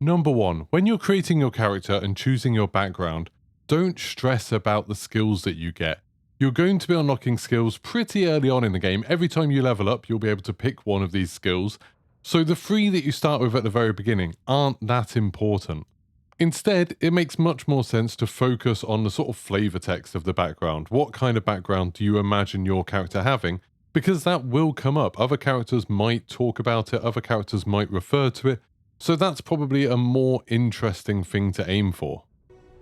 Number 1, when you're creating your character and choosing your background, don't stress about the skills that you get. You're going to be unlocking skills pretty early on in the game. Every time you level up, you'll be able to pick one of these skills. So the 3 that you start with at the very beginning aren't that important. Instead, it makes much more sense to focus on the sort of flavor text of the background. What kind of background do you imagine your character having? Because that will come up. Other characters might talk about it, other characters might refer to it. So that's probably a more interesting thing to aim for.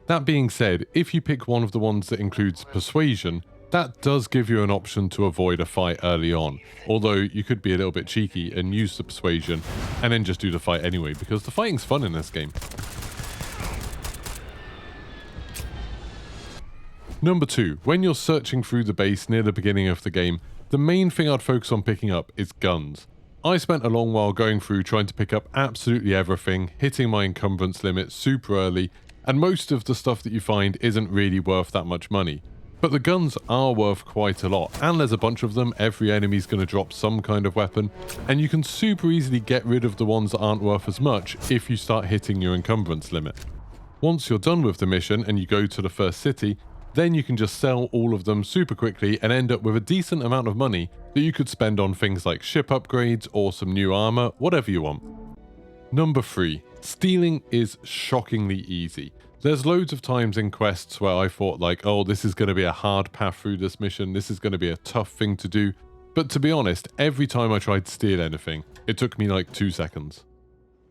That being said, if you pick one of the ones that includes persuasion, that does give you an option to avoid a fight early on, although you could be a little bit cheeky and use the persuasion and then just do the fight anyway, because the fighting's fun in this game. Number 2, when you're searching through the base near the beginning of the game, the main thing I'd focus on picking up is guns. I spent a long while going through trying to pick up absolutely everything, hitting my encumbrance limit super early, and most of the stuff that you find isn't really worth that much money. But the guns are worth quite a lot, and there's a bunch of them. Every enemy's going to drop some kind of weapon, and you can super easily get rid of the ones that aren't worth as much if you start hitting your encumbrance limit. Once you're done with the mission and you go to the first city, then you can just sell all of them super quickly and end up with a decent amount of money that you could spend on things like ship upgrades or some new armor, whatever you want. Number 3, stealing is shockingly easy. There's loads of times in quests where I thought like, oh, this is going to be a hard path through this mission, this is going to be a tough thing to do. But to be honest, every time I tried to steal anything, it took me like 2 seconds.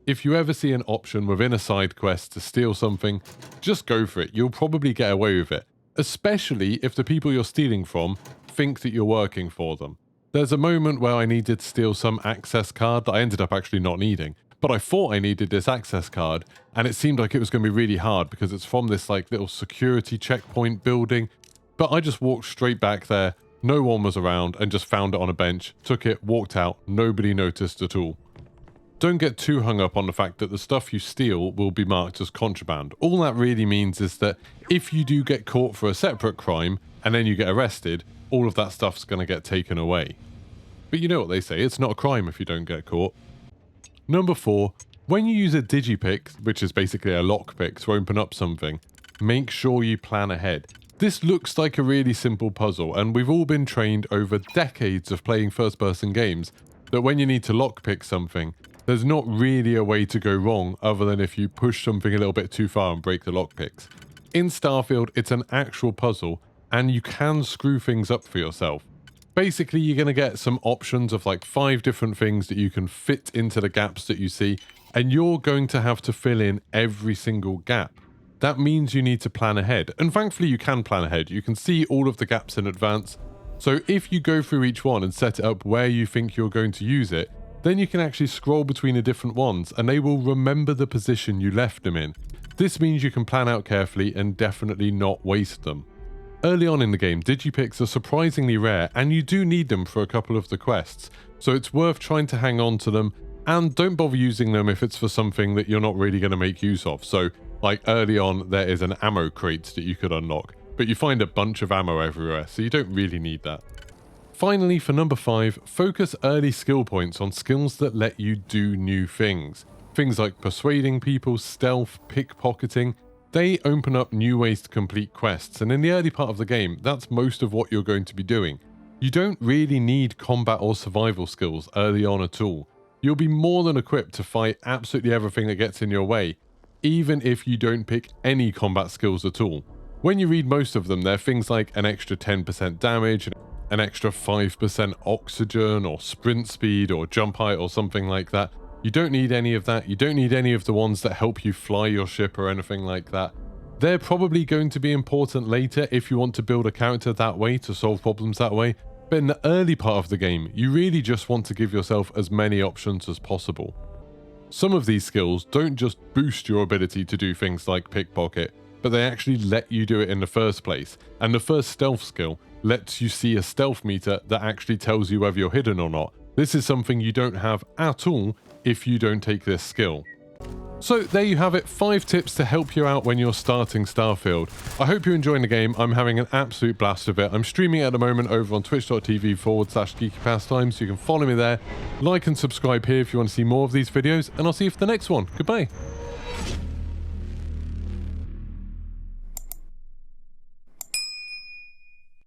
If you ever see an option within a side quest to steal something, just go for it. You'll probably get away with it. Especially if the people you're stealing from think that you're working for them. There's a moment where I needed to steal some access card that I ended up actually not needing, but I thought I needed this access card, and it seemed like it was going to be really hard because it's from this like little security checkpoint building, but I just walked straight back there, no one was around, and just found it on a bench, took it, walked out, nobody noticed at all. Don't get too hung up on the fact that the stuff you steal will be marked as contraband. All that really means is that if you do get caught for a separate crime and then you get arrested, all of that stuff's going to get taken away. But you know what they say, it's not a crime if you don't get caught. Number 4, when you use a digipick, which is basically a lockpick to open up something, make sure you plan ahead. This looks like a really simple puzzle, and we've all been trained over decades of playing first-person games that when you need to lockpick something, there's not really a way to go wrong other than if you push something a little bit too far and break the lockpicks. In Starfield, it's an actual puzzle, and you can screw things up for yourself. Basically, you're going to get some options of like 5 different things that you can fit into the gaps that you see, and you're going to have to fill in every single gap. That means you need to plan ahead, and thankfully you can plan ahead. You can see all of the gaps in advance, so if you go through each one and set it up where you think you're going to use it, then you can actually scroll between the different ones and they will remember the position you left them in. This means you can plan out carefully and definitely not waste them. Early on in the game, digipicks are surprisingly rare and you do need them for a couple of the quests, so it's worth trying to hang on to them, and don't bother using them if it's for something that you're not really going to make use of. So like early on there is an ammo crate that you could unlock, but you find a bunch of ammo everywhere, so you don't really need that. Finally, for number 5, focus early skill points on skills that let you do new things. Things like persuading people, stealth, pickpocketing. They open up new ways to complete quests, and in the early part of the game, that's most of what you're going to be doing. You don't really need combat or survival skills early on at all. You'll be more than equipped to fight absolutely everything that gets in your way, even if you don't pick any combat skills at all. When you read most of them, they're things like an extra 10% damage, an extra 5% oxygen, or sprint speed, or jump height, or something like that. You don't need any of that. You don't need any of the ones that help you fly your ship or anything like that. They're probably going to be important later if you want to build a character that way, to solve problems that way. But in the early part of the game, you really just want to give yourself as many options as possible. Some of these skills don't just boost your ability to do things like pickpocket, but they actually let you do it in the first place. And the first stealth skill lets you see a stealth meter that actually tells you whether you're hidden or not. This is something you don't have at all if you don't take this skill. So there you have it, 5 tips to help you out when you're starting Starfield. I hope you're enjoying the game. I'm having an absolute blast of it. I'm streaming at the moment over on twitch.tv/Geeky Pastimes. You can follow me there, like and subscribe here if you want to see more of these videos, and I'll see you for the next one. Goodbye.